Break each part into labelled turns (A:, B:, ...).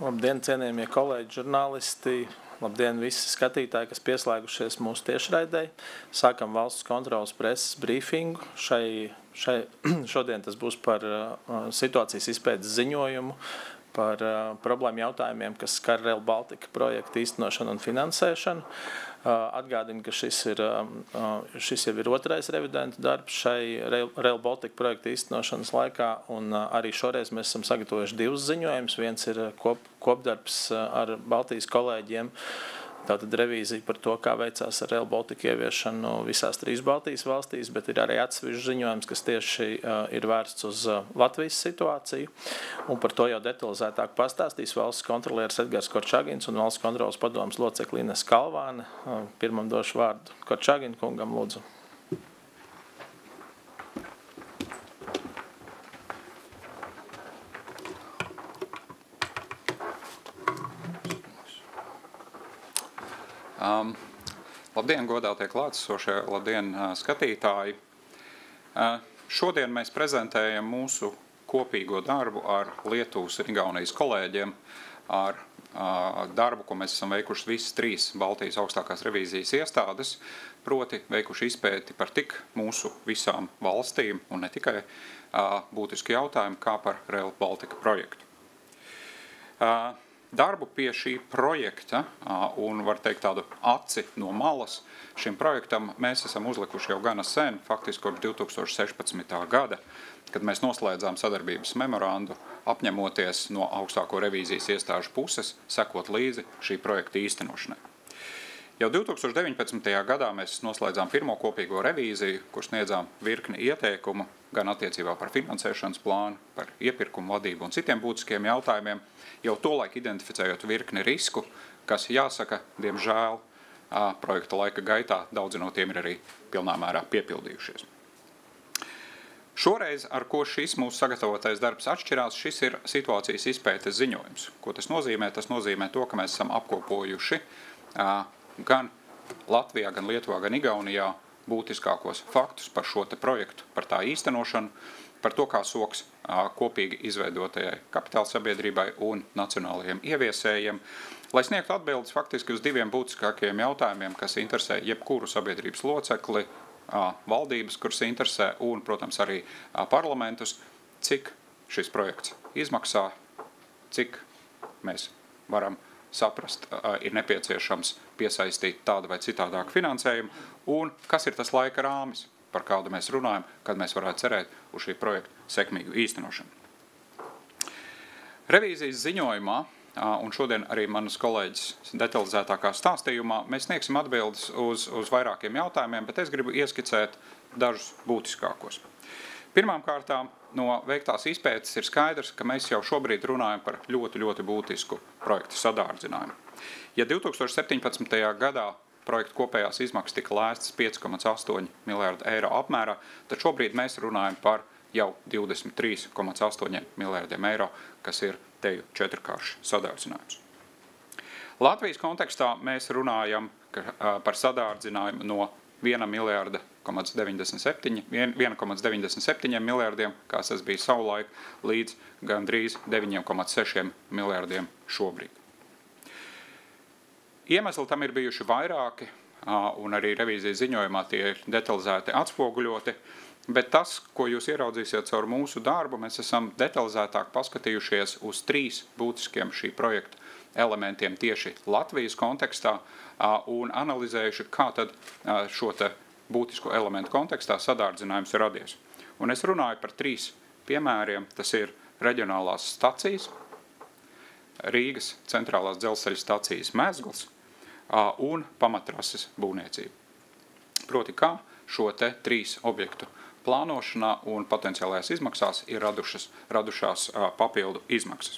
A: Labdien, cienījamie kolēģi, žurnālisti, labdien visi skatītāji, kas pieslēgušies mūsu tiešraidei. Sākam valsts kontrolas preses brīfingu. Šodien tas būs par situācijas izpētes ziņojumu, par problēmu jautājumiem, kas skar Rail Baltica projektu īstenošanu un finansēšanu. Atgādinu, ka šis jau ir otrais revidentu darbs šai Rail Baltica projekta īstenošanas laikā, un arī šoreiz mēs esam sagatavojuši divus ziņojumus. Viens ir kopdarbs ar Baltijas kolēģiem, tātad revīzija par to, kā veicās ar Rail Baltica ieviešanu visās 3 Baltijas valstīs, bet ir arī atsevišķs ziņojums, kas tieši ir vērsts uz Latvijas situāciju. Un par to jau detalizētāk pastāstīs valsts kontrolieris Edgars Korčagins un valsts kontrolas padomes locekle Ines Kalvāne. Pirmam došu vārdu Korčagina kungam, lūdzu.
B: Labdien, godātie klātesošie, labdien, skatītāji. Šodien mēs prezentējam mūsu kopīgo darbu ar Lietuvas un Igaunijas kolēģiem, ar darbu, ko mēs esam veikuši visas 3 Baltijas augstākās revīzijas iestādes, proti veikuši izpēti par tik mūsu visām valstīm un ne tikai būtiski jautājumi, kā par Rail Baltica projektu. Darbu pie šī projekta un, var teikt, tādu aci no malas šim projektam mēs esam uzlikuši jau gana sen, faktiski kopš 2016. gada, kad mēs noslēdzām sadarbības memorandu, apņemoties no augstāko revīzijas iestāžu puses sekot līdzi šī projekta īstenošanai. Jau 2019. gadā mēs noslēdzām pirmo kopīgo revīziju, kur sniedzām virkni ieteikumu, gan attiecībā par finansēšanas plānu, par iepirkumu vadību un citiem būtiskiem jautājumiem, jau tolaik identificējot virkni risku, kas, jāsaka, diemžēl, projekta laika gaitā daudzi no tiem ir arī pilnā mērā piepildījušies. Šoreiz, ar ko šis mūsu sagatavotais darbs atšķirās, šis ir situācijas izpētes ziņojums. Ko tas nozīmē? Tas nozīmē to, ka mēs esam apkopojuši gan Latvijā, gan Lietuvā, gan Igaunijā būtiskākos faktus par šo te projektu, par tā īstenošanu, par to, kā soks kopīgi izveidotajai kapitāla sabiedrībai un nacionālajiem ieviesējiem, lai sniegtu atbildes faktiski uz 2 būtiskākajiem jautājumiem, kas interesē jebkuru sabiedrības locekli, valdības, kuras interesē, un, protams, arī parlamentus, cik šis projekts izmaksā, cik mēs varam saprast, ir nepieciešams piesaistīt tādu vai citādāku finansējumu, un kas ir tas laika rāmis, par kādu mēs runājam, kad mēs varētu cerēt uz šī projekta sekmīgu īstenošanu. Revīzijas ziņojumā, un šodien arī manas kolēģis detalizētākā stāstījumā, mēs sniegsim atbildes uz vairākiem jautājumiem, bet es gribu ieskicēt dažus būtiskākos. Pirmām kārtām, no veiktās izpētes ir skaidrs, ka mēs jau šobrīd runājam par ļoti būtisku projektu sadārdzinājumu. Ja 2017. gadā projekta kopējās izmaksas tika lēstas 5,8 miljārdu eiro apmērā, tad šobrīd mēs runājam par jau 23,8 miljārdiem eiro, kas ir teju 4-kāršs sadārdzinājums. Latvijas kontekstā mēs runājam par sadārdzinājumu no 1,97 miljārdiem, kā tas bija savulaik, līdz gandrīz 9,6 miljārdiem šobrīd. Iemesli tam ir bijuši vairāki, un arī revīzijas ziņojumā tie ir detalizēti atspoguļoti, bet tas, ko jūs ieraudzīsiet caur mūsu darbu, mēs esam detalizētāk paskatījušies uz 3 būtiskiem šī projekta elementiem tieši Latvijas kontekstā un analizējuši, kā tad šo te būtisko elementu kontekstā sadārdzinājums ir radies. Un es runāju par 3 piemēriem, tas ir reģionālās stacijas, Rīgas centrālās dzelzceļa stacijas Mezgls un pamatrases būvniecība. Proti, kā šo te 3 objektu plānošanā un potenciālajās izmaksās ir radušās papildu izmaksas.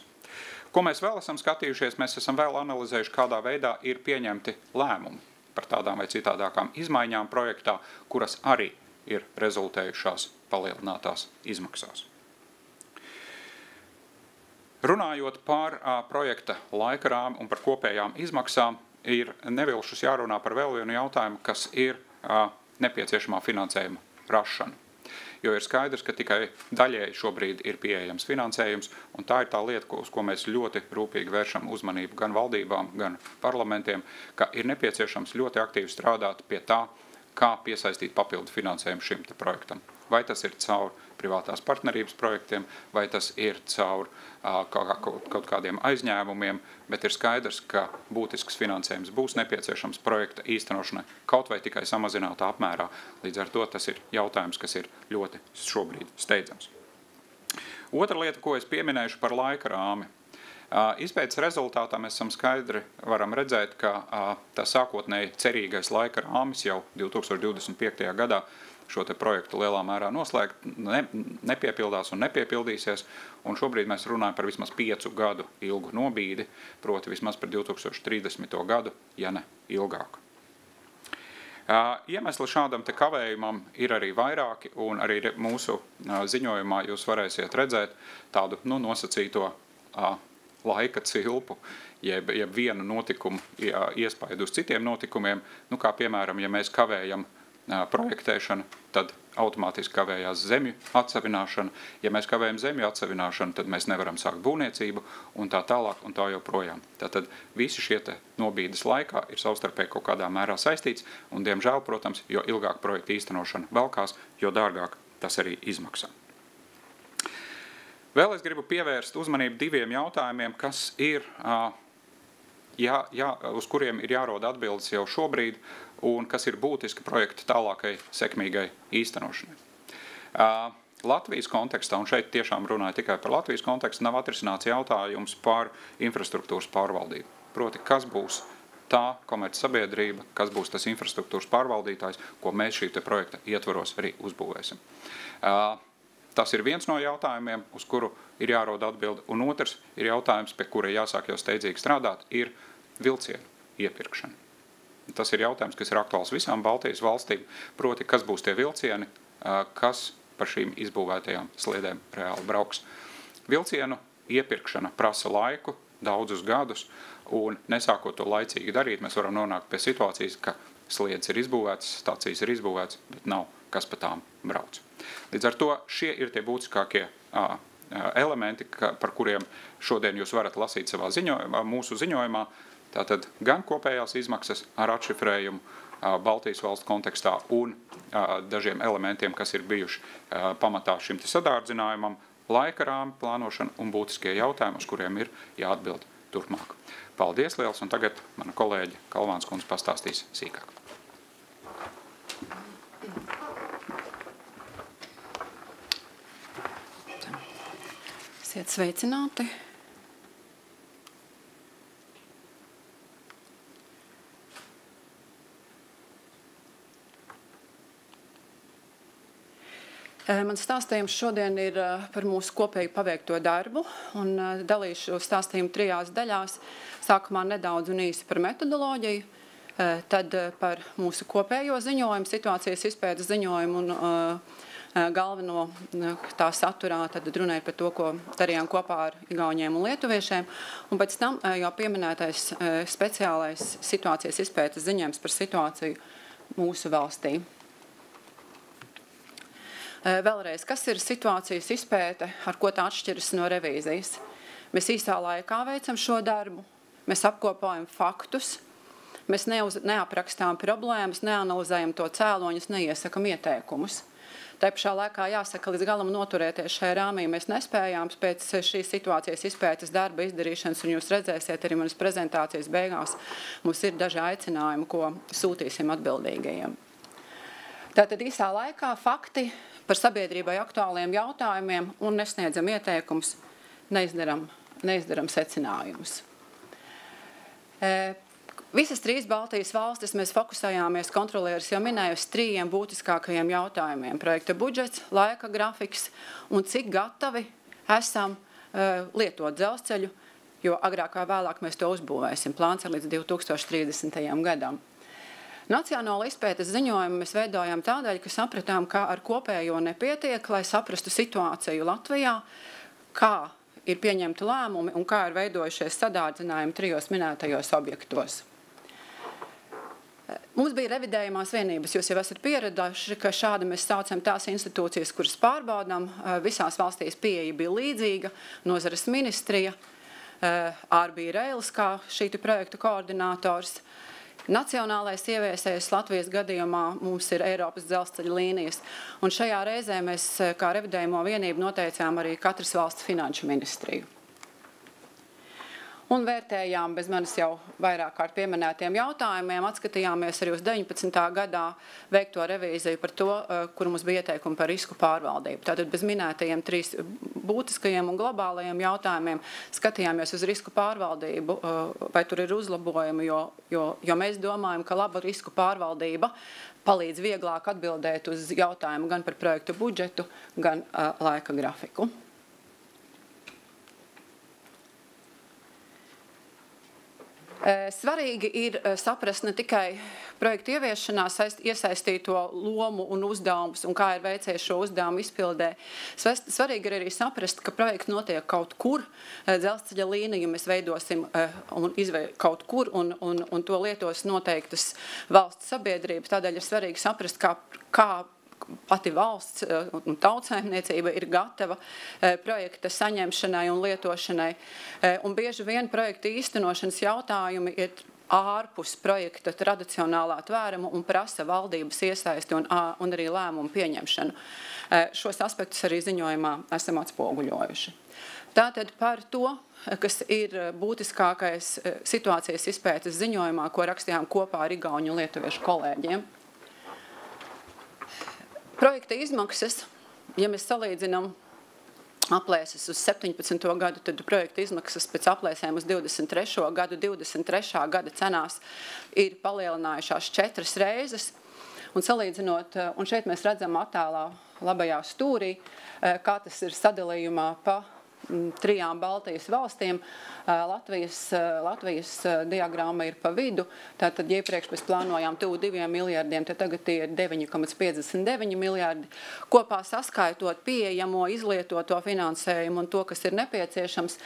B: Ko mēs vēl esam skatījušies, mēs esam vēl analizējuši, kādā veidā ir pieņemti lēmumi par tādām vai citādākām izmaiņām projektā, kuras arī ir rezultējušās palielinātās izmaksās. Runājot par projekta laika rāmi un par kopējām izmaksām, ir nevilšus jārunā par vēl vienu jautājumu, kas ir nepieciešamā finansējuma rašana. jo ir skaidrs, ka tikai daļēji šobrīd ir pieejams finansējums, un tā ir tā lieta, uz ko mēs ļoti rūpīgi vēršam uzmanību gan valdībām, gan parlamentiem, ka ir nepieciešams ļoti aktīvi strādāt pie tā, kā piesaistīt papildu finansējumu šim projektam. Vai tas ir caur privātās partnerības projektiem, vai tas ir caur kaut kādiem aizņēmumiem, bet ir skaidrs, ka būtisks finansējums būs nepieciešams projekta īstenošanai, kaut vai tikai samazinātā apmērā. Līdz ar to tas ir jautājums, kas ir ļoti šobrīd steidzams. Otra lieta, ko es pieminēšu par laika rāmi. Izpētes rezultātā mēs skaidri varam redzēt, ka tas sākotnēji cerīgais laika rāmis jau 2025. gadā šo te projektu lielā mērā noslēgt, nepiepildās un nepiepildīsies, un šobrīd mēs runājam par vismaz 5 gadu ilgu nobīdi, proti vismaz par 2030. gadu, ja ne ilgāku. Iemesli šādam te kavējumam ir arī vairāki, un arī mūsu ziņojumā jūs varēsiet redzēt tādu nosacīto laika cilpu, jeb vienu notikumu iespaidu uz citiem notikumiem, kā piemēram, ja mēs kavējam projektēšanu, tad automātiski kavējās zemju atsavināšana. Ja mēs kavējam zemju atsavināšanu, tad mēs nevaram sākt būvniecību un tā tālāk un tā joprojām. Tātad visi šie te nobīdes laikā ir savstarpēji kaut kādā mērā saistīts un, diemžēl, protams, jo ilgāk projekta īstenošana velkās, jo dārgāk tas arī izmaksā. Vēl es gribu pievērst uzmanību 2 jautājumiem, kas ir, uz kuriem ir jārod atbildes jau šobrīd, un kas ir būtiski projekta tālākai sekmīgai īstenošanai. Latvijas kontekstā, un šeit tiešām runāju tikai par Latvijas kontekstu, nav atrisināts jautājums par infrastruktūras pārvaldību. Proti, kas būs tā komercsabiedrība, kas būs tas infrastruktūras pārvaldītājs, ko mēs šī te projekta ietvaros arī uzbūvēsim. Tas ir viens no jautājumiem, uz kuru ir jārod atbildi, un otrs ir jautājums, pie kura jāsāk jau steidzīgi strādāt, ir vilcienu iepirkšana. Tas ir jautājums, kas ir aktuāls visām Baltijas valstīm, proti, kas būs tie vilcieni, kas par šīm izbūvētajām sliedēm reāli brauks. Vilcienu iepirkšana prasa laiku, daudzus gadus, un nesākot to laicīgi darīt, mēs varam nonākt pie situācijas, ka sliedes ir izbūvētas, stācijas ir izbūvētas, bet nav kas pa tām brauc. Līdz ar to šie ir tie būtiskākie elementi, par kuriem šodien jūs varat lasīt savā mūsu ziņojumā. Tātad gan kopējās izmaksas ar atšifrējumu Baltijas valstu kontekstā un dažiem elementiem, kas ir bijuši pamatā šim te sadārdzinājumam, laika rāmi plānošana un būtiskie jautājumi, uz kuriem ir jāatbild turpmāk. Paldies liels, un tagad mana kolēģe Kalvāns kundze pastāstīs sīkāk.
C: Esiet sveicināti. Mans stāstījums šodien ir par mūsu kopēju paveikto darbu un dalīšu stāstījumu 3 daļās. Sākumā nedaudz un īsi par metodoloģiju, tad par mūsu kopējo ziņojumu, situācijas izpētes ziņojumu un galveno tā saturā, tad runāju par to, ko darījām kopā ar igauņiem un lietuviešiem, un pēc tam jau pieminētais speciālais situācijas izpētes ziņojums par situāciju mūsu valstī. Vēlreiz, kas ir situācijas izpēte, ar ko tā atšķiras no revīzijas? Mēs īsā laikā veicam šo darbu, mēs apkopojam faktus, mēs neaprakstām problēmas, neanalizējam to cēloņus, neiesakam ieteikumus. Tā pašā laikā jāsaka, līdz galam noturēties šajā rāmī mēs nespējām pēc šīs situācijas izpētes darba izdarīšanas, un jūs redzēsiet arī manas prezentācijas beigās, mums ir daži aicinājumi, ko sūtīsim atbildīgajiem. Tātad īsā laikā fakti par sabiedrībai aktuāliem jautājumiem un nesniedzam ieteikumus, neizdaram secinājumus. Visas 3 Baltijas valstis mēs fokusējāmies, kontrolieris jau minēja, uz 3 būtiskākajiem jautājumiem. Projekta budžets, laika grafiks un cik gatavi esam lietot dzelzceļu, jo agrāk vai vēlāk mēs to uzbūvēsim. Plāns ir līdz 2030. gadam. Nacionāla izpētes ziņojumu mēs veidojam tādēļ, ka sapratām, ka ar kopējo nepietiek, lai saprastu situāciju Latvijā, kā ir pieņemti lēmumi un kā ir veidojušies sadārdzinājumi 3 minētajos objektos. Mums bija revidējumās vienības, jūs jau esat pieraduši, ka šādi mēs saucam tās institūcijas, kuras pārbaudām. Visās valstīs pieeja bija līdzīga, nozares ministrija, Ārbija Reilis kā šī projekta koordinators. Nacionālais ieviesējs Latvijas gadījumā mums ir Eiropas dzelzceļa līnijas. Un šajā reizē mēs kā revidējumo vienību noteicām arī katras valsts finanšu ministriju. Un vērtējām bez manis jau vairāk kārt pieminētiem jautājumiem, atskatījāmies arī uz 19. gadā veikto revīziju par to, kur mums bija ieteikumi par risku pārvaldību. Tātad bez minētajiem 3 būtiskajiem un globālajiem jautājumiem skatījāmies uz risku pārvaldību, vai tur ir uzlabojumi, jo mēs domājam, ka laba risku pārvaldība palīdz vieglāk atbildēt uz jautājumu gan par projektu budžetu, gan laika grafiku. Svarīgi ir saprast ne tikai projektu ieviešanā iesaistīto lomu un uzdevumus un kā ir veicies šo uzdevumu izpildē. Svarīgi ir arī saprast, ka projekts notiek kaut kur, dzelzceļa līniju mēs veidosim kaut kur un to lietos noteiktas valsts sabiedrības. Tādēļ ir svarīgi saprast, kā pati valsts un tautsaimniecība ir gatava projekta saņemšanai un lietošanai. Un bieži vien projekta īstenošanas jautājumi ir ārpus projekta tradicionālā tvēruma un prasa valdības iesaisti un arī lēmumu pieņemšanu. Šos aspektus arī ziņojumā esam atspoguļojuši. Tātad par to, kas ir būtiskākais situācijas izpētes ziņojumā, ko rakstījām kopā ar igauņu un lietuviešu kolēģiem. Projekta izmaksas, ja mēs salīdzinām aplēses uz 17. gadu, tad projekta izmaksas pēc aplēsēm uz 23. gadu, 23. gada cenās ir palielinājušās 4 reizes. Un salīdzinot, un šeit mēs redzam attēlā labajā stūrī, kā tas ir sadalījumā pa 3 Baltijas valstīm. Latvijas diagramma ir pa vidu, tātad iepriekš mēs plānojām tuvu 2 miljardiem, tad tagad tie ir 9,59 miljardi. Kopā saskaitot pieejamo, izlietoto finansējumu un to, kas ir nepieciešams,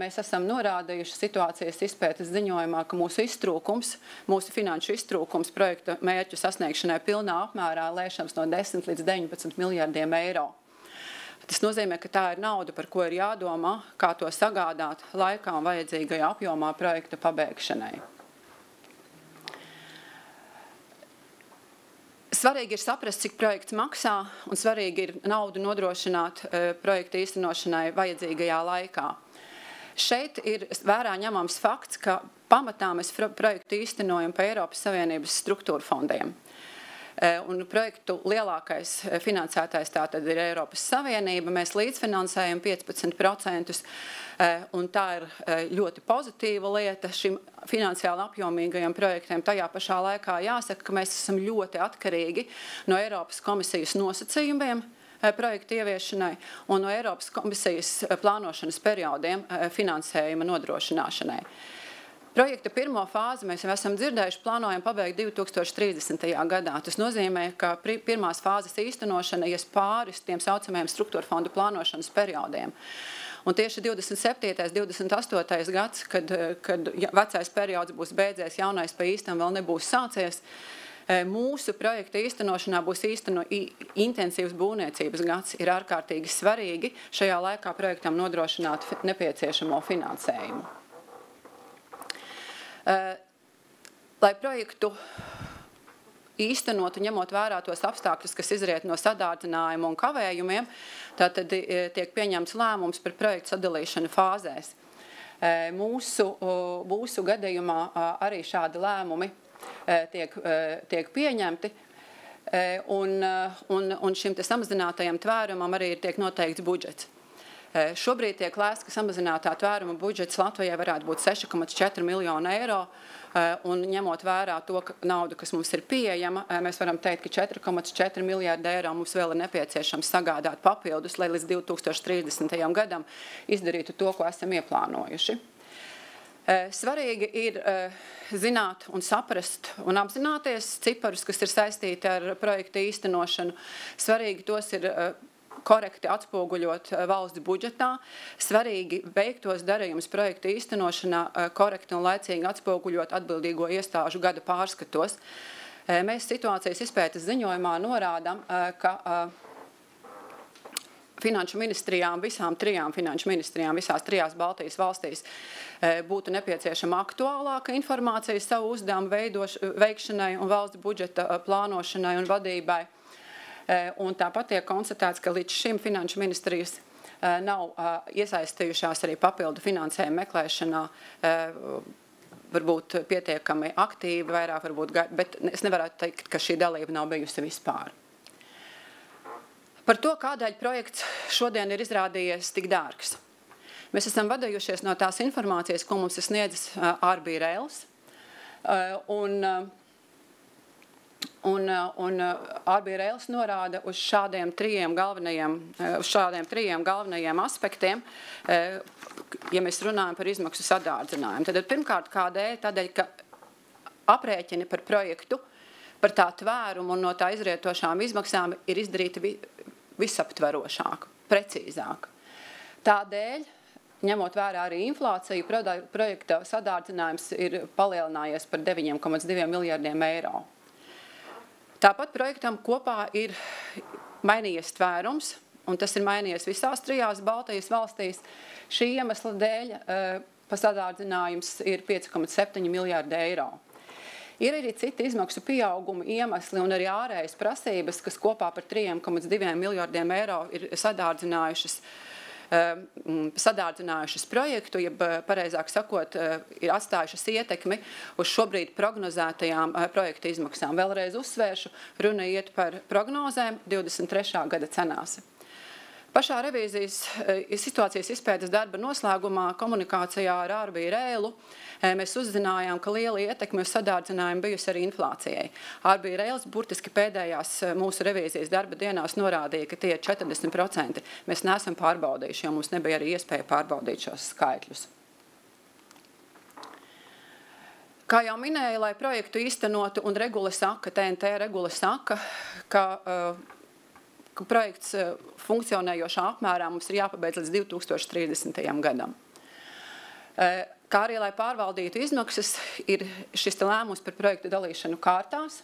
C: mēs esam norādījuši situācijas izpētes ziņojumā, ka mūsu finanšu iztrūkums projekta mērķu sasniegšanai pilnā apmērā lēšams no 10 līdz 19 miljardiem eiro. Tas nozīmē, ka tā ir nauda, par ko ir jādomā, kā to sagādāt laikā un vajadzīgajā apjomā projekta pabeigšanai. Svarīgi ir saprast, cik projekts maksā, un svarīgi ir naudu nodrošināt projekta īstenošanai vajadzīgajā laikā. Šeit ir vērā ņemams fakts, ka pamatā mēs projektu īstenojam pa Eiropas Savienības struktūra fondiem. Un projektu lielākais finansētājs tātad ir Eiropas Savienība. Mēs līdzfinansējam 15%, un tā ir ļoti pozitīva lieta šim finansiāli apjomīgajam projektiem. Tajā pašā laikā jāsaka, ka mēs esam ļoti atkarīgi no Eiropas komisijas nosacījumiem projektu ieviešanai un no Eiropas komisijas plānošanas periodiem finansējuma nodrošināšanai. Projekta pirmo fāzi mēs jau esam dzirdējuši, plānojam pabeigt 2030. gadā. Tas nozīmē, ka pirmās fāzes īstenošana ies pāris tiem saucamajiem struktūra fondu plānošanas periodiem. Un tieši 27. 28. gads, kad vecais periods būs beidzies, jaunais pa īstam vēl nebūs sācies, mūsu projekta īstenošanā būs intensīvs būvniecības gads. Ir ārkārtīgi svarīgi šajā laikā projektam nodrošināt nepieciešamo finansējumu. Lai projektu īstenotu, ņemot vērā tos apstākļus, kas izriet no sadārdzinājuma un kavējumiem, tātad tiek pieņemts lēmums par projektu sadalīšanu fāzēs. Mūsu gadījumā arī šādi lēmumi tiek pieņemti, un šim te samazinātajam tvērumam arī tiek noteikts budžets. Šobrīd tiek lēsts, ka samazinātā tvēruma budžets Latvijai varētu būt 6,4 miljonu eiro, un ņemot vērā to naudu, kas mums ir pieejama, mēs varam teikt, ka 4,4 miljārdi eiro mums vēl ir nepieciešams sagādāt papildus, lai līdz 2030. gadam izdarītu to, ko esam ieplānojuši. Svarīgi ir zināt un saprast un apzināties ciparus, kas ir saistīti ar projekta īstenošanu. Svarīgi tos ir korekti atspoguļot valsts budžetā, svarīgi veiktos darījumus projekta īstenošanā korekti un laicīgi atspoguļot atbildīgo iestāžu gada pārskatos. Mēs situācijas izpētes ziņojumā norādām, ka finanšu ministrijām, visām trijām finanšu ministrijām, visās trijās Baltijas valstīs būtu nepieciešama aktuālāka informācija savu uzdevumu veikšanai un valsts budžeta plānošanai un vadībai. Un tāpat tiek konstatēts, ka līdz šim finanšu ministrijas nav iesaistījušās arī papildu finansējumu meklēšanā, varbūt pietiekami aktīvi, vairāk varbūt, bet es nevarētu teikt, ka šī dalība nav bijusi vispār. Par to, kādēļ projekts šodien ir izrādījies tik dārgs. Mēs esam vadījušies no tās informācijas, ko mums ir sniedzis RB Rails, un RB Rails norāda uz šādiem trijiem galvenajiem aspektiem, ja mēs runājam par izmaksu sadārdzinājumu. Tad pirmkārt, kādēļ? Tādēļ, ka aprēķini par projektu, par tā tvērumu un no tā izrietošām izmaksām ir izdarīti visaptverošāk, precīzāk. Tādēļ, ņemot vērā arī inflāciju, projekta sadārdzinājums ir palielinājies par 9,2 miljardiem eiro. Tāpat projektam kopā ir mainījies tvērums, un tas ir mainījies visās trijās Baltijas valstīs. Šī iemesla dēļ pasadārdzinājums ir 5,7 miljardi eiro. Ir arī citi izmaksu pieauguma iemesli un arī ārējas prasības, kas kopā par 3,2 miljardiem eiro ir sadārdzinājušas projektu, ja pareizāk sakot, ir atstājušas ietekmi uz šobrīd prognozētajām projekta izmaksām. Vēlreiz uzsvēršu, runa iet par prognozēm 23. gada cenās. Pašā revīzijas situācijas izpētes darba noslēgumā komunikācijā ar RB Railu mēs uzzinājām, ka liela ietekme uz sadārdzinājumu bijusi arī inflācijai. RB Rails burtiski pēdējās mūsu revīzijas darba dienās norādīja, ka tie ir 40%. Mēs neesam pārbaudījuši, jo mums nebija arī iespēja pārbaudīt šos skaitļus. Kā jau minēju, lai projektu īstenotu un regula saka, TNT regula saka, ka projekts funkcionējošā apmērā mums ir jāpabeidz līdz 2030. gadam. Kā arī, lai pārvaldītu izmaksas, ir šis lēmums par projektu dalīšanu kārtās.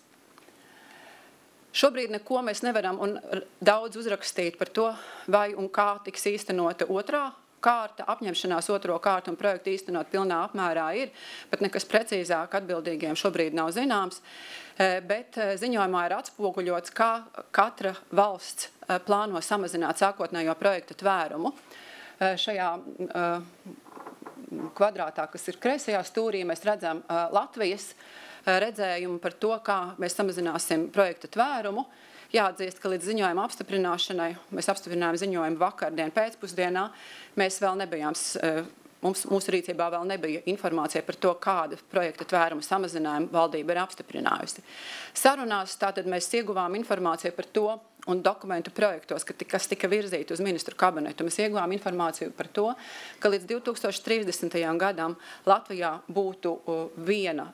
C: Šobrīd neko mēs nevaram un daudz uzrakstīt par to, vai un kā tiks īstenota otrā kārta, apņemšanās otro kārtu un projektu īstenot pilnā apmērā ir, bet nekas precīzāk atbildīgiem šobrīd nav zināms. Bet ziņojumā ir atspoguļots, kā katra valsts plāno samazināt sākotnējo projekta tvērumu. Šajā kvadrātā, kas ir kreisajā stūrī, mēs redzam Latvijas redzējumu par to, kā mēs samazināsim projekta tvērumu. Jāatzīst, ka līdz ziņojuma apstiprināšanai, mēs apstiprinājām ziņojumu vakardien pēcpusdienā, mēs vēl nebijām, mūsu rīcībā vēl nebija informācija par to, kāda projekta tvēruma samazinājumu valdība ir apstiprinājusi. Sarunās tātad mēs ieguvām informāciju par to un dokumentu projektos, kas tika virzīti uz ministru kabinetu. Mēs ieguvām informāciju par to, ka līdz 2030. gadam Latvijā būtu viena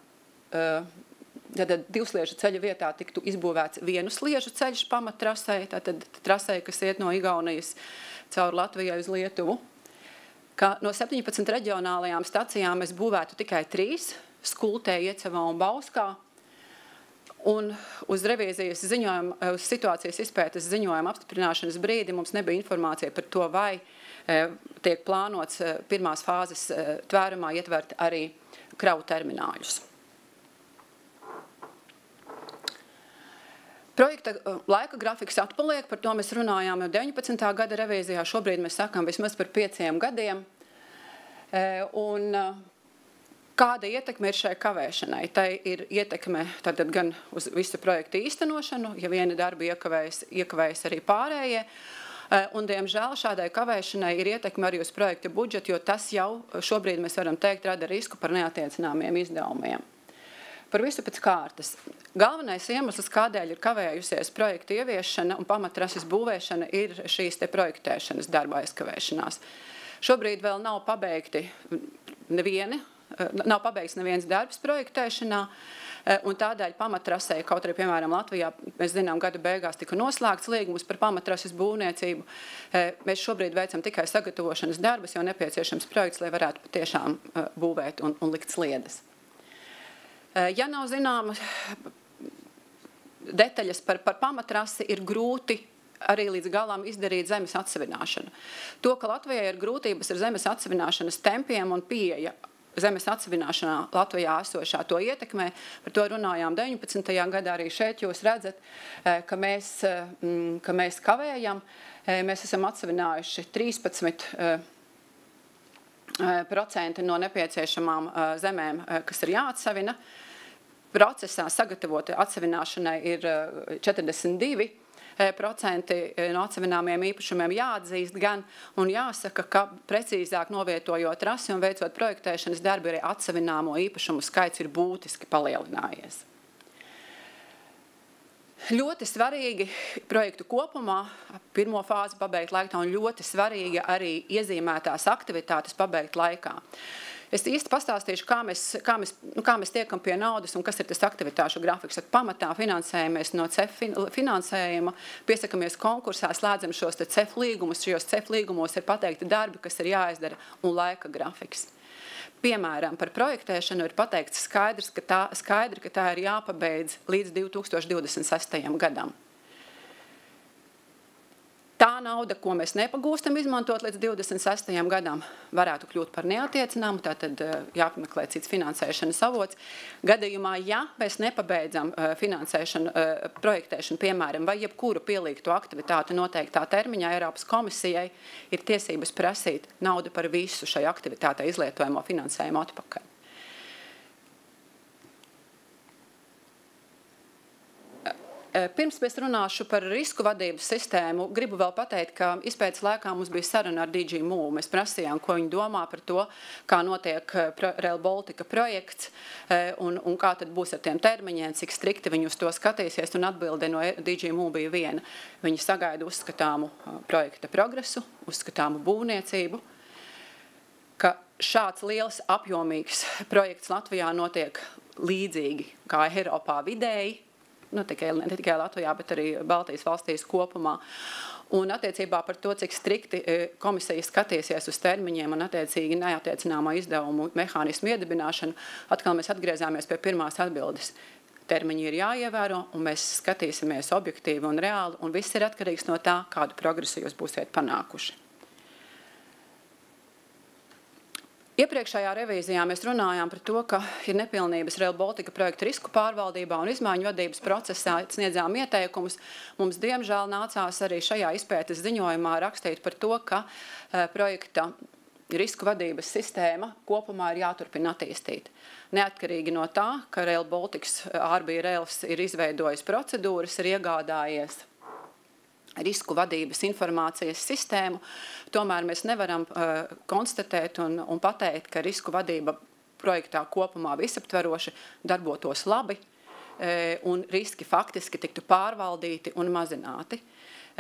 C: Tātad divsliežu ceļa vietā tiktu izbūvēts vienu sliežu ceļš pamattrasē, tātad trasē, kas iet no Igaunijas caur Latvijai uz Lietuvu. Ka no 17 reģionālajām stacijām mēs būvētu tikai 3 – Skultē, Iecevā un Bauskā. Un uz revīzijas ziņojuma, uz situācijas izpētes ziņojuma apstiprināšanas brīdi mums nebija informācija par to, vai tiek plānots pirmās fāzes tvērumā ietvert arī kravu termināļus. Projekta laika grafiks atpaliek, par to mēs runājām jau 19. gada revīzijā, šobrīd mēs sakām vismaz par 5 gadiem. Un kāda ietekme ir šai kavēšanai? Tai ir ietekme tātad gan uz visu projektu īstenošanu, ja viena darba iekavējas arī pārējie. Un, diemžēl, šādai kavēšanai ir ietekme arī uz projekta budžetu, jo tas jau šobrīd mēs varam teikt rada risku par neatiecināmiem izdevumiem. Par visu pēc kārtas. Galvenais iemesls, kādēļ ir kavējusies projekta ieviešana un pamattrases būvēšana, ir šīs te projektēšanas darba aizkavēšanās. Šobrīd vēl nav pabeigti nevieni nav pabeigts neviens darbs projektēšanā, un tādēļ pamatrasē, kaut arī, piemēram, Latvijā, mēs zinām, gada beigās tika noslēgts līgums par pamatrases būvniecību. Mēs šobrīd veicam tikai sagatavošanas darbus, jo nepieciešams projekts, lai varētu patiešām būvēt un likt sliedes. Ja nav zināma detaļas par pamatrasi, ir grūti arī līdz galam izdarīt zemes atsevināšanu. To, ka Latvijai ir grūtības ar zemes atsevināšanas tempiem un pieeja zemes atsevināšanā Latvijā esošā to ietekmē, par to runājām 19. gadā, arī šeit jūs redzat, ka mēs kavējam. Mēs esam atsevinājuši 13% no nepieciešamām zemēm, kas ir jāatsevina. Procesā sagatavoti atsevināšanai ir 42% no atsevināmiem īpašumiem jāatzīst gan, un jāsaka, ka precīzāk novietojot trasi un veicot projektēšanas darbi, arī atsevināmo īpašumu skaits ir būtiski palielinājies. Ļoti svarīgi projektu kopumā pirmo fāzi pabeigt laikā un ļoti svarīgi arī iezīmētās aktivitātes pabeigt laikā. Es īsti pastāstīšu, kā mēs tiekam pie naudas un kas ir tas aktivitāšu grafiks. Pamatā finansējamies no CEF finansējuma, piesakamies konkursā, slēdzam šos CEF līgumus. Šajos CEF līgumos ir pateikti darbi, kas ir jāizdara, un laika grafiks. Piemēram, par projektēšanu ir pateikts skaidri, ka tā ir jāpabeidz līdz 2026. gadam. Tā nauda, ko mēs nepagūstam izmantot līdz 26. gadam, varētu kļūt par neattiecināmu, tātad jāpameklē cits finansēšanas avots. Gadījumā, ja mēs nepabeidzam projektēšanu, piemēram, vai jebkuru pielīgto aktivitāti noteiktā termiņā, Eiropas komisijai ir tiesības prasīt naudu par visu šai aktivitātei izlietojamo finansējumu atpakaļ. Pirms es runāšu par risku vadības sistēmu, gribu vēl pateikt, ka izpētes laikā mums bija saruna ar DG Move. Mēs prasījām, ko viņi domā par to, kā notiek Rail Baltica projekts un kā tad būs ar tiem termiņiem, cik strikti viņi uz to skatīsies, un atbilde no DG Move bija viena. Viņi sagaida uzskatāmu projekta progresu, uzskatāmu būvniecību, ka šāds liels apjomīgs projekts Latvijā notiek līdzīgi kā Eiropā vidēji, ne tikai Latvijā, bet arī Baltijas valstīs kopumā. Un attiecībā par to, cik strikti komisija skatīsies uz termiņiem un attiecīgi neattiecināmo izdevumu mehānismu iedibināšanu, atkal mēs atgriezāmies pie pirmās atbildes. Termiņi ir jāievēro, un mēs skatīsimies objektīvi un reāli, un viss ir atkarīgs no tā, kādu progresu jūs būsiet panākuši. Iepriekšējā revīzijā mēs runājām par to, ka ir nepilnības Rail Baltica projekta risku pārvaldībā un izmaiņu vadības procesā, sniedzām ieteikumus. Mums, diemžēl, nācās arī šajā izpētes ziņojumā rakstīt par to, ka projekta risku vadības sistēma kopumā ir jāturpina attīstīt. Neatkarīgi no tā, ka Rail Baltics RB Rails ir izveidojis procedūras, ir iegādājies risku vadības informācijas sistēmu, tomēr mēs nevaram konstatēt un pateikt, ka risku vadība projektā kopumā visaptveroši darbotos labi un riski faktiski tiktu pārvaldīti un mazināti.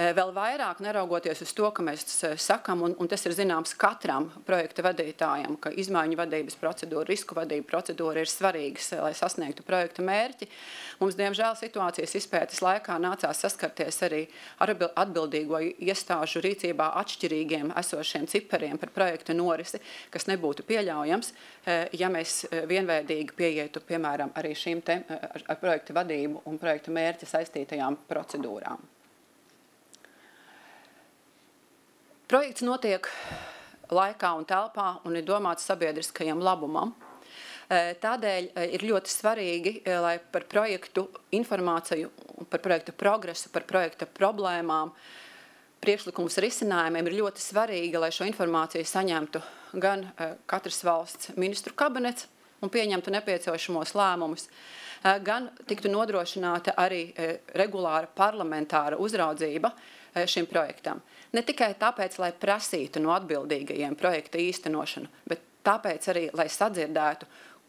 C: Vēl vairāk neraugoties uz to, ka mēs sakam, un tas ir zināms katram projekta vadītājam, ka izmaiņu vadības procedūra, risku vadība procedūra ir svarīgas, lai sasniegtu projekta mērķi. Mums, diemžēl, situācijas izpētes laikā nācās saskarties arī ar atbildīgo iestāžu rīcībā atšķirīgiem esošiem cipariem par projekta norisi, kas nebūtu pieļaujams, ja mēs vienveidīgi pieietu, piemēram, arī šīm ar projekta vadību un projekta mērķa saistītajām procedūrām. Projekts notiek laikā un telpā un ir domāts sabiedriskajam labumam. Tādēļ ir ļoti svarīgi, lai par projektu informāciju, par projekta progresu, par projekta problēmām, priekšlikumus risinājumiem ir ļoti svarīgi, lai šo informāciju saņemtu gan katras valsts ministru kabinets un pieņemtu nepieciešamos lēmumus, gan tiktu nodrošināta arī regulāra parlamentāra uzraudzība šim projektam. Ne tikai tāpēc, lai prasītu no atbildīgajiem projekta īstenošanu, bet tāpēc arī, lai sadzirdētu,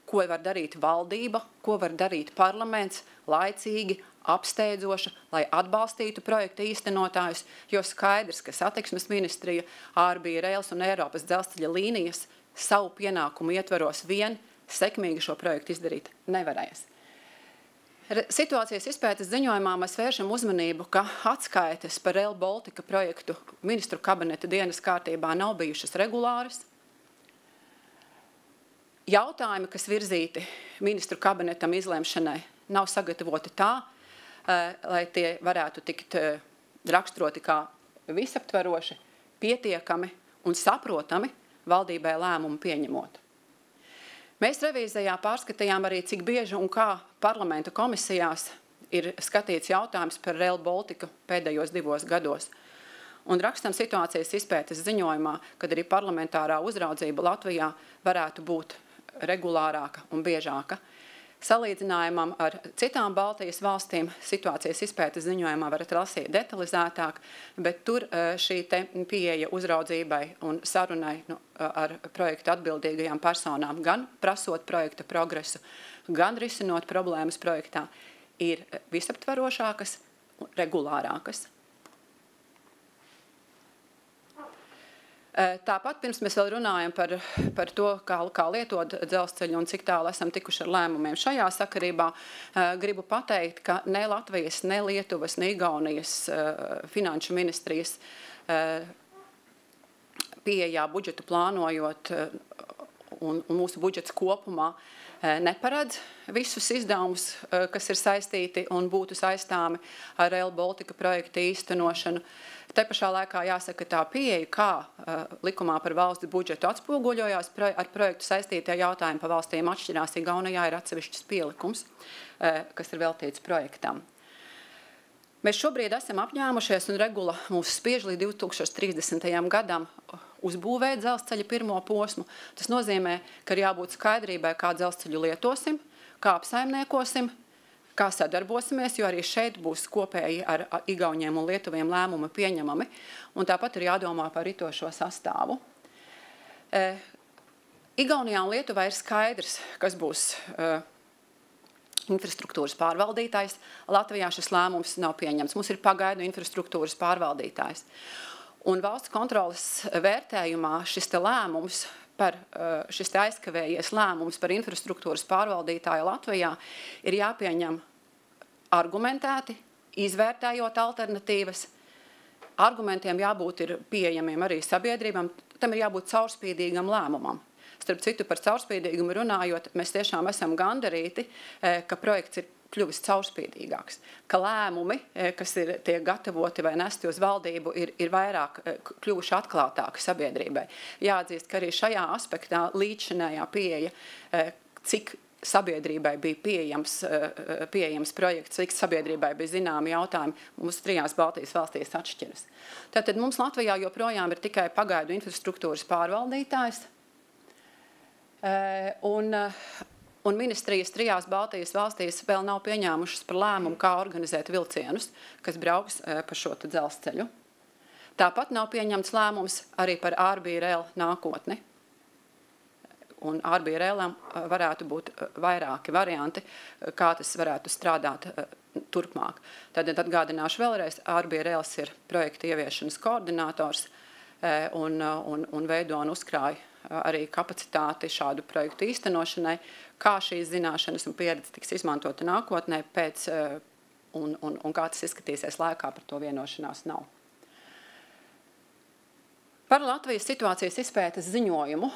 C: ko var darīt valdība, ko var darīt parlaments, laicīgi, apsteidzoši, lai atbalstītu projekta īstenotājus, jo skaidrs, ka satiksmes ministrija, RB Rails un Eiropas dzelzceļa līnijas savu pienākumu ietvaros vien sekmīgi šo projektu izdarīt nevarēs. Situācijas izpētes ziņojumā mēs vēršam uzmanību, ka atskaites par Rail Baltica projektu ministru kabineta dienas kārtībā nav bijušas regulāras. Jautājumi, kas virzīti ministru kabinetam izlemšanai, nav sagatavoti tā, lai tie varētu tikt raksturoti kā visaptveroši, pietiekami un saprotami valdībai lēmumu pieņemot. Mēs revīzijā pārskatījām arī, cik bieži un kā parlamenta komisijās ir skatīts jautājums par Rail Baltica pēdējos 2 gados. Un rakstam situācijas izpētes ziņojumā, kad arī parlamentārā uzraudzība Latvijā varētu būt regulārāka un biežāka. Salīdzinājumam ar citām Baltijas valstīm situācijas izpētes ziņojumā varat lasīt detalizētāk, bet tur šī te pieeja uzraudzībai un sarunai ar projektu atbildīgajām personām, gan prasot projekta progresu, gan risinot problēmas projektā, ir visaptverošākas un regulārākas. Tāpat pirms mēs vēl runājam par to, kā lietot dzelzceļu un cik tālu esam tikuši ar lēmumiem. Šajā sakarībā gribu pateikt, ka ne Latvijas, ne Lietuvas, ne Igaunijas finanšu ministrijas pieejā budžetu plānojot un mūsu budžets kopumā neparedz visus izdevumus, kas ir saistīti un būtu saistāmi ar Rail Baltica projekta īstenošanu. Te pašā laikā jāsaka, tā pieeja, kā likumā par valsts budžetu atspoguļojās ar projektu saistītie jautājumi pa valstīm atšķirās. Igaunijā ir atsevišķs pielikums, kas ir veltīts projektam. Mēs šobrīd esam apņēmušies un regula mūs spiež līdz 2030. gadam uzbūvēt dzelzceļa pirmo posmu. Tas nozīmē, ka ir jābūt skaidrībai, kā dzelzceļu lietosim, kā apsaimniekosim, kā sadarbosimies, jo arī šeit būs kopēji ar Igauniem un Lietuviem lēmumi pieņemami, un tāpat ir jādomā par ritošo sastāvu. Igaunijā un Lietuvā ir skaidrs, kas būs infrastruktūras pārvaldītājs. Latvijā šis lēmums nav pieņemts. Mums ir pagaidu infrastruktūras pārvaldītājs. Un valsts kontroles vērtējumā šis te lēmums šis aizkavējies lēmums par infrastruktūras pārvaldītāju Latvijā ir jāpieņem argumentēti, izvērtējot alternatīvas. Argumentiem jābūt ir pieejamiem arī sabiedrībām, tam ir jābūt caurspīdīgam lēmumam. Starp citu, par caurspīdīgumu runājot, mēs tiešām esam gandarīti, ka projekts ir kļuvis caurspīdīgāks, ka lēmumi, kas ir tiek gatavoti vai nesti uz valdību, ir vairāk kļuvuši atklātāki sabiedrībai. Jāatzīst, ka arī šajā aspektā līdzšinējā pieeja, cik sabiedrībai bija pieejams projekts, cik sabiedrībai bija zināmi jautājumi, mums 3 Baltijas valstīs atšķiras. Tātad mums Latvijā joprojām ir tikai pagaidu infrastruktūras pārvaldītājs, un ministrijas 3 Baltijas valstīs vēl nav pieņēmušas par lēmumu, kā organizēt vilcienus, kas brauks pa šo dzelzceļu. Tāpat nav pieņemts lēmums arī par RB Rail nākotni. Un RB Railam varētu būt vairāki varianti, kā tas varētu strādāt turpmāk. Tad atgādināšu vēlreiz, RB Rails ir projekta ieviešanas koordinators un veido un uzkrāja arī kapacitāti šādu projektu īstenošanai, kā šīs zināšanas un pieredze tiks izmantota nākotnē un kā tas izskatīsies laikā, par to vienošanās nav. Par Latvijas situācijas izpētes ziņojumu.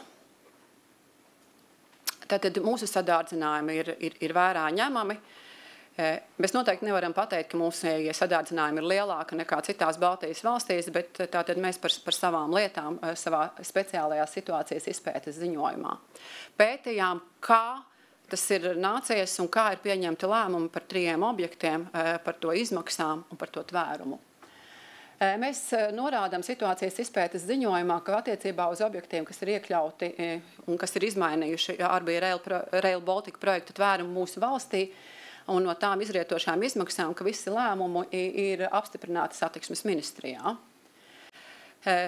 C: Tātad mūsu sadārdzinājumi ir vērā ņemami. Mēs noteikti nevaram pateikt, ka mūsu sadārdzinājumi ir lielāka nekā citās Baltijas valstīs, bet tātad mēs par savām lietām savā speciālajā situācijas izpētes ziņojumā pētījām, kā tas ir nācies un kā ir pieņemti lēmumi par 3 objektiem, par to izmaksām un par to tvērumu. Mēs norādām situācijas izpētes ziņojumā, ka attiecībā uz objektiem, kas ir iekļauti un kas ir izmainījuši RB Rail Baltica projektu tvērumu mūsu valstī, un no tām izrietošām izmaksām, ka visi lēmumi ir apstiprināti satiksmes ministrijā.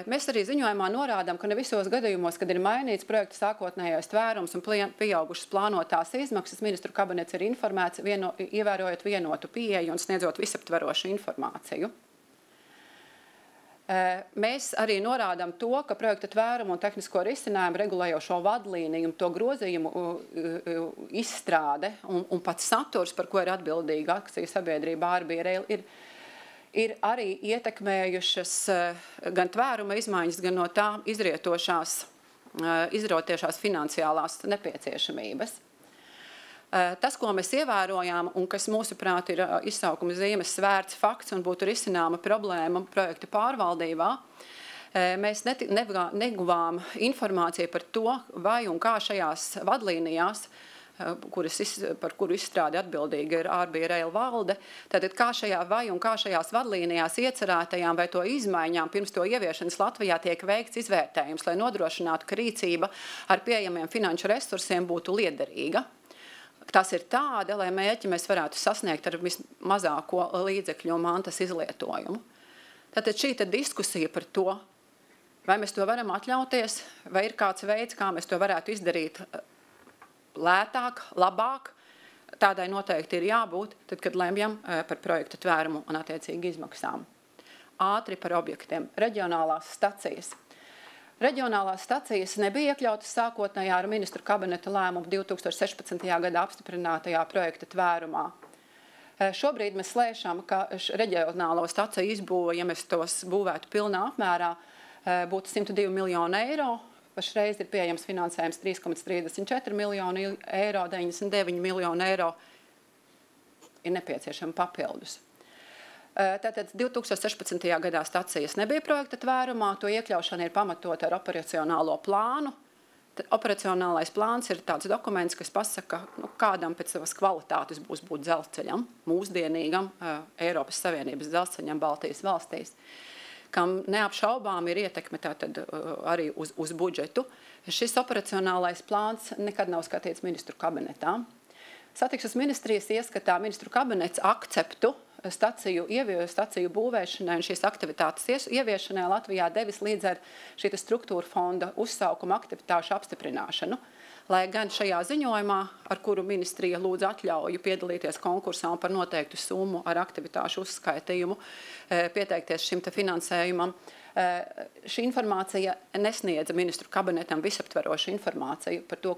C: Mēs arī ziņojumā norādām, ka ne visos gadījumos, kad ir mainīts projekta sākotnējais tvērums un pieaugušas plānotās izmaksas, ministru kabinets ir informēts, ievērojot vienotu pieeju un sniedzot visaptverošu informāciju. Mēs arī norādām to, ka projekta tvērumu un tehnisko risinājumu regulējošo vadlīniju un to grozījumu izstrāde un pats saturs, par ko ir atbildīga akciju sabiedrība ARBI Rail, ir arī ietekmējušas gan tvēruma izmaiņas, gan no tā izrotiešās finansiālās nepieciešamības. Tas, ko mēs ievērojām un kas mūsuprāt ir izsaukuma zīmes svērts fakts un būtu risināma problēma projekta pārvaldībā, mēs neguvām informāciju par to, vai un kā šajās vadlīnijās, par kuru izstrādi atbildīga ir ARBI Rail valde, tātad kā šajās vadlīnijās iecerētajām vai to izmaiņām pirms to ieviešanas Latvijā tiek veikts izvērtējums, lai nodrošinātu, ka rīcība ar pieejamiem finanšu resursiem būtu liederīga. Tas ir tāda, lai mērķi mēs varētu sasniegt ar vismazāko līdzekļu un mantas izlietojumu. Tātad šī diskusija par to, vai mēs to varam atļauties, vai ir kāds veids, kā mēs to varētu izdarīt lētāk, labāk, tādai noteikti ir jābūt, tad, kad lemjam par projekta tvērumu un attiecīgi izmaksām. Ātri par objektiem. Reģionālās stacijas. Reģionālās stacijas nebija iekļautas sākotnējā ar ministru kabineta lēmumu 2016. Gadā apstiprinātajā projekta tvērumā. Šobrīd mēs slēšam, ka reģionālo staciju izbūve, ja mēs tos būvētu pilnā apmērā, būtu 102 miljoni eiro. Pašreiz ir pieejams finansējums 3,34 miljoni eiro, 99 miljoni eiro ir nepieciešama papildus. Tātad 2016. Gadā stacijas nebija projekta tvērumā, to iekļaušana ir pamatota ar operacionālo plānu. Operacionālais plāns ir tāds dokuments, kas pasaka, kādam pēc savas kvalitātes būs būt dzelzceļam, mūsdienīgam Eiropas Savienības dzelzceļam Baltijas valstīs, kam neapšaubām ir ietekme tātad arī uz budžetu. Šis operacionālais plāns nekad nav skatīts ministru kabinetā. Satiksmes ministrijas ieskatā ministru kabinets akceptu staciju būvēšanai un šīs aktivitātes ieviešanai Latvijā devis līdz ar šī struktūra fonda uzsaukuma aktivitāšu apstiprināšanu, lai gan šajā ziņojumā, ar kuru ministrija lūdz atļauju piedalīties konkursā un par noteiktu summu ar aktivitāšu uzskaitījumu pieteikties šim finansējumam, šī informācija nesniedza ministru kabinetam visaptverošu informāciju par to,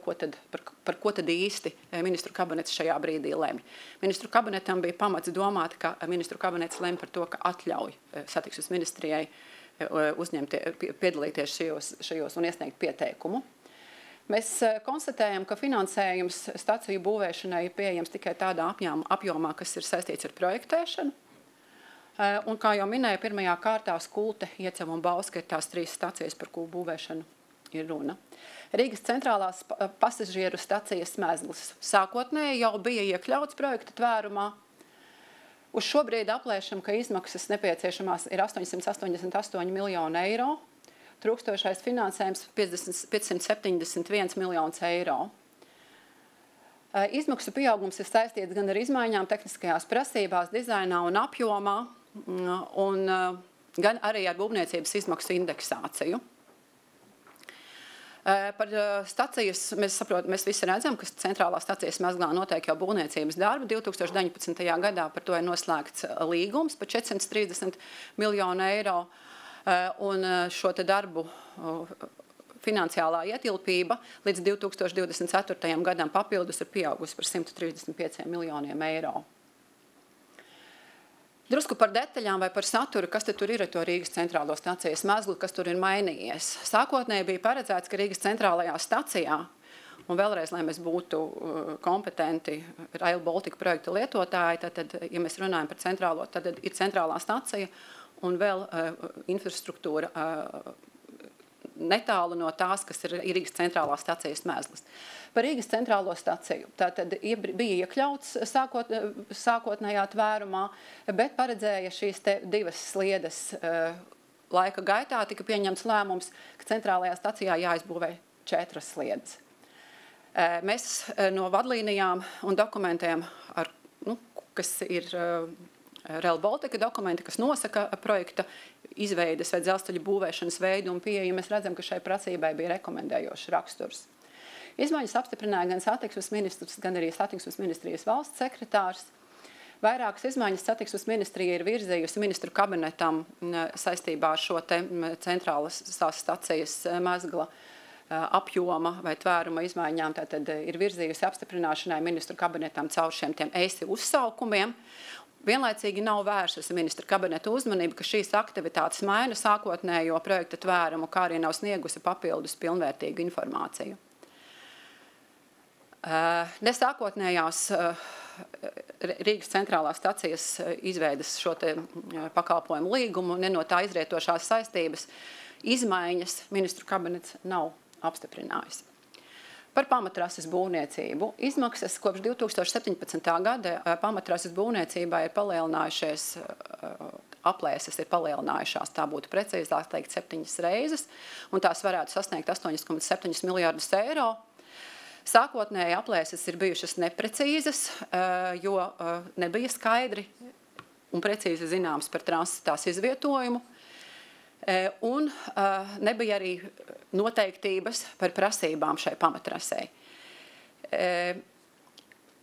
C: par ko tad īsti ministru kabinets šajā brīdī lemj. Ministru kabinetam bija pamats domāt, ka ministru kabinets lemj par to, ka atļauj satiksmes ministrijai piedalīties šajos un iesniegt pieteikumu. Mēs konstatējam, ka finansējums staciju būvēšanai ir pieejams tikai tādā apjomā, kas ir saistīts ar projektēšanu. Un, kā jau minēju, pirmajā kārtā Skulte, Iecava un Bauska ir tās 3 stacijas, par kuru būvēšanu ir runa. Rīgas centrālās pasažieru stacijas Mezglis sākotnēji jau bija iekļauts projekta tvērumā. Uz šobrīd aplēšam, ka izmaksas nepieciešamās ir 888 miljoni eiro, trūkstošais finansējums 571 miljonus eiro. Izmaksu pieaugums ir saistīts gan ar izmaiņām tehniskajās prasībās, dizainā un apjomā, un gan arī ar būvniecības izmaksu indeksāciju. Par stacijas mēs visi redzam, ka centrālā stacijas Mezglā notiek jau būvniecības darba. 2019. gadā par to ir noslēgts līgums par 430 miljonu eiro, un šo darbu finansiālā ietilpība līdz 2024. gadam papildus ir pieaugusi par 135 miljoniem eiro. Drusku par detaļām vai par saturu, kas tur ir ar to Rīgas centrālo stacijas Mezgli, kas tur ir mainījies. Sākotnēji bija paredzēts, ka Rīgas centrālajā stacijā, un vēlreiz, lai mēs būtu kompetenti Rail Baltica projekta lietotāji, tad, ja mēs runājam par centrālo, tad ir centrālā stacija un vēl infrastruktūra netālu no tās, kas ir Rīgas centrālā stacijas Mezglis. Par Rīgas centrālo staciju. Tātad bija iekļauts sākotnējā tvērumā, bet paredzēja šīs 2 sliedes laika gaitā. Tika pieņemts lēmums, ka centrālajā stacijā jāizbūvē 4 sliedes. Mēs no vadlīnijām un dokumentiem, kas ir Rail Baltica dokumenti, kas nosaka projekta izveides vai dzelzceļa būvēšanas veidu un pieeju, mēs redzam, ka šai prasībai bija rekomendējošs raksturs. Izmaiņas apstiprināja gan satiksmes ministrs, gan arī satiksmes ministrijas valsts sekretārs. Vairākas izmaiņas satiksmes ministrija ir virzījusi ministru kabinetam saistībā ar šo te centrālas stacijas mezgla apjoma vai tvēruma izmaiņām. Tātad ir virzījusi apstiprināšanai ministru kabinetam caur šiem tiem ESI uzsaukumiem. Vienlaicīgi nav vērsusi ministra kabineta uzmanību, ka šīs aktivitātes maina sākotnējo projekta tvērumu, kā arī nav sniegusi papildus pilnvērtīgu informāciju. Ne sākotnējās Rīgas centrālās stacijas izveidas šo te pakalpojumu līgumu, ne no tā izrietošās saistības izmaiņas ministru kabinets nav apstiprinājis. Par pamatrases būvniecību. Izmaksas kopš 2017. gada pamatrases būvniecībā ir palielinājušies, aplēses ir palielinājušās, tā būtu precīzāk teikt 7 reizes, un tās varētu sasniegt 8,7 miljardus eiro. Sākotnēji aplēses ir bijušas neprecīzas, jo nebija skaidri un precīzi zināms par trases tās izvietojumu, un nebija arī noteiktības par prasībām šai pamatrasei.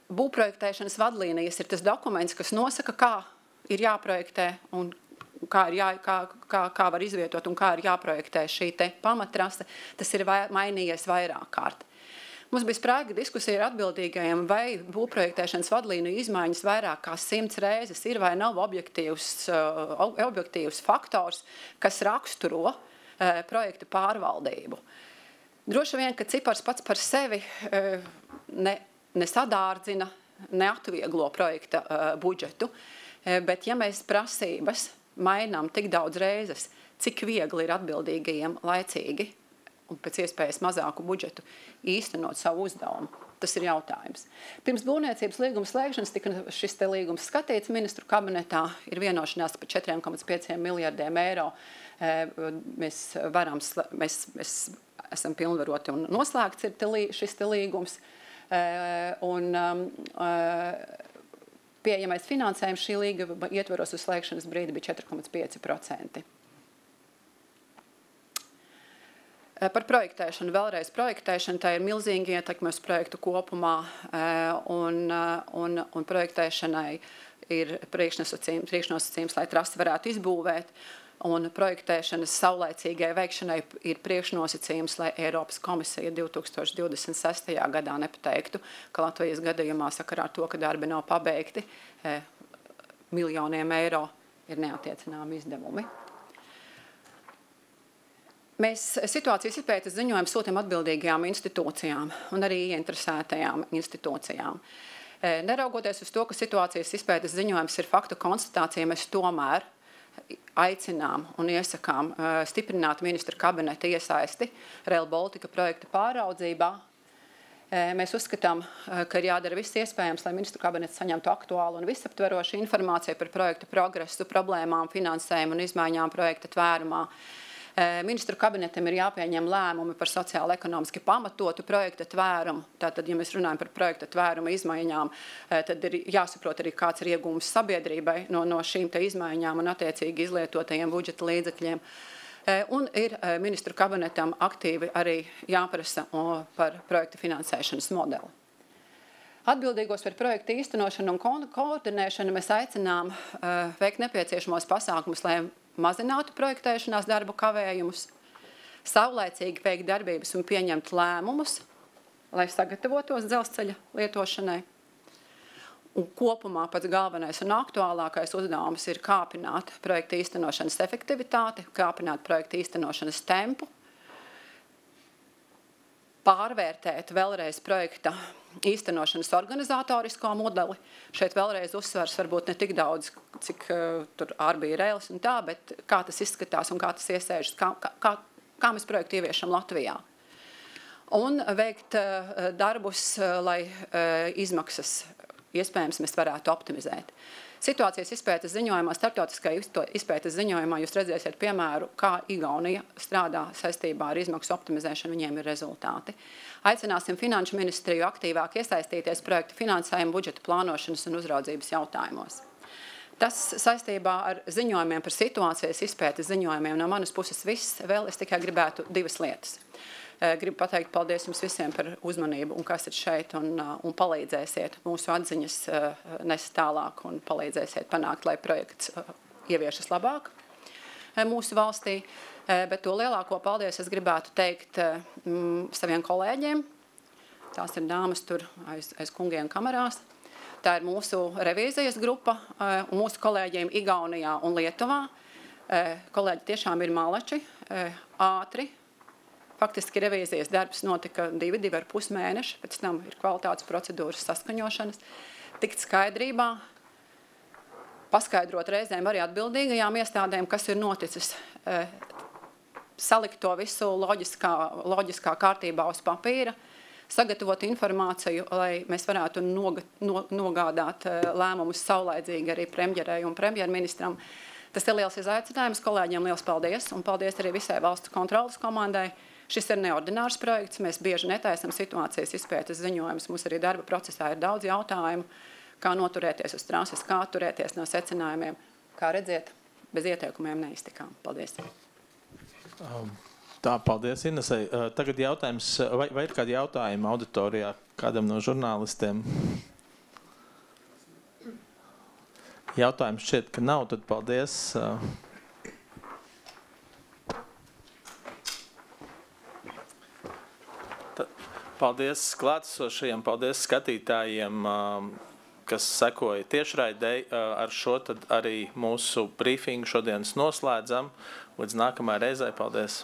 C: Būvprojektēšanas vadlīnijas ir tas dokuments, kas nosaka, kā ir jāprojektē un kā var izvietot un kā ir jāprojektē šī te pamatrase. Tas ir mainījies vairāk kārt. Mums bija sprāga diskusija ar atbildīgajiem, vai būvprojektēšanas vadlīniju izmaiņas vairāk kā 100 reizes ir vai nav objektīvs faktors, kas raksturo projekta pārvaldību. Droši vien, ka cipars pats par sevi nesadārdzina, neatvieglo projekta budžetu, bet ja mēs prasības mainām tik daudz reizes, cik viegli ir atbildīgajiem laicīgi un pēc iespējas mazāku budžetu īstenot savu uzdevumu. Tas ir jautājums. Pirms būvniecības līguma slēgšanas tika šis te līgums skatīts ministru kabinetā, ir vienošanās par 4,5 miljardiem eiro. Mēs esam pilnvaroti un noslēgts ir šis te līgums. Un pieejamais finansējums šī līguma ietveros uz slēgšanas brīdi bija 4,5%. Par projektēšanu. Vēlreiz projektēšana, tā ir milzīgi ietekme uz projektu kopumā, un projektēšanai ir priekšnosacījums, lai trasi varētu izbūvēt, un projektēšanas saulaicīgai veikšanai ir priekšnosacījums, lai Eiropas komisija 2026. gadā nepateiktu, ka Latvijas gadījumā sakarā ar to, ka darbi nav pabeigti, miljoniem eiro ir neatiecināmi izdevumi. Mēs situācijas izpētes ziņojumu sūtām atbildīgajām institūcijām un arī ieinteresētajām institūcijām. Neraugoties uz to, ka situācijas izpētes ziņojums ir faktu konstatācija, mēs tomēr aicinām un iesakām stiprināt ministra kabineta iesaisti Rail Baltica projekta pāraudzībā. Mēs uzskatām, ka ir jādara viss iespējams, lai ministru kabinets saņemtu aktuālu un visaptverošu informāciju par projekta progresu, problēmām, finansējumu un izmaiņām projekta tvērumā. Ministru kabinetam ir jāpieņem lēmumi par sociāli-ekonomiski pamatotu projekta tvērumu. Tātad, ja mēs runājam par projekta tvēruma izmaiņām, tad ir jāsaprot arī, kāds ir iegūms sabiedrībai no šīm te izmaiņām un attiecīgi izlietotajiem budžeta līdzekļiem. Un ir ministru kabinetam aktīvi arī jāprasa par projekta finansēšanas modeli. Atbildīgos par projekta īstenošanu un koordinēšanu mēs aicinām veikt nepieciešamos pasākumus, lai mazinātu projektēšanās darbu kavējumus, saulaicīgi veikt darbības un pieņemt lēmumus, lai sagatavotos dzelzceļa lietošanai. Un kopumā pats galvenais un aktuālākais uzdevums ir kāpināt projekta īstenošanas efektivitāti, kāpināt projekta īstenošanas tempu, pārvērtēt vēlreiz projekta īstenošanas organizatorisko modeli. Šeit vēlreiz uzsvars varbūt ne tik daudz, cik tur ārbija rēlis un tā, bet kā tas izskatās un kā tas iesēžas, kā mēs projektu ieviešam Latvijā. Un veikt darbus, lai izmaksas iespējams mēs varētu optimizēt. Situācijas izpētes ziņojumā, starptautiskajā izpētes ziņojumā jūs redzēsiet piemēru, kā Igaunija strādā saistībā ar izmaksu optimizēšanu, viņiem ir rezultāti. Aicināsim Finanšu ministriju aktīvāk iesaistīties projektu finansējumu, budžeta plānošanas un uzraudzības jautājumos. Tas saistībā ar ziņojumiem par situācijas izpētes ziņojumiem no manas puses viss. Vēl es tikai gribētu divas lietas. Gribu pateikt paldies jums visiem par uzmanību un kas ir šeit un palīdzēsiet mūsu atziņas nest tālāk un palīdzēsiet panākt, lai projekts ieviešas labāk mūsu valstī. Bet to lielāko paldies es gribētu teikt saviem kolēģiem. Tās ir dāmas tur aiz kungiem kamerās. Tā ir mūsu revīzijas grupa un mūsu kolēģiem Igaunijā un Lietuvā. Kolēģi tiešām ir maleči, ātri. Faktiski revīzijas darbs notika 2,5 mēneši, pēc tam ir kvalitātes procedūras saskaņošanas. Tikt skaidrībā, paskaidrot reizēm arī atbildīgajām iestādēm, kas ir noticis, salikt to visu loģiskā kārtībā uz papīra, sagatavot informāciju, lai mēs varētu nogādāt lēmumus saulaicīgi arī premjerei un premjerministram. Tas ir liels izaicinājums, kolēģiem liels paldies, un paldies arī visai valsts kontrolas komandai. Šis ir neordinārs projekts, mēs bieži netaisam situācijas izpētes ziņojumus, mums arī darba procesā ir daudz jautājumu, kā noturēties uz trases, kā turēties no secinājumiem. Kā redziet, bez ieteikumiem neiztikām. Paldies.
A: Tā, paldies Inesei. Tagad jautājums, vai ir kādi jautājumi auditorijā kādam no žurnālistiem? Jautājums šķiet, ka nav, tad paldies. Paldies klātesošajiem, paldies skatītājiem, kas sekoja tiešraidei. Ar šo tad arī mūsu brīfingu šodienas noslēdzam. Līdz nākamajai reizei. Paldies!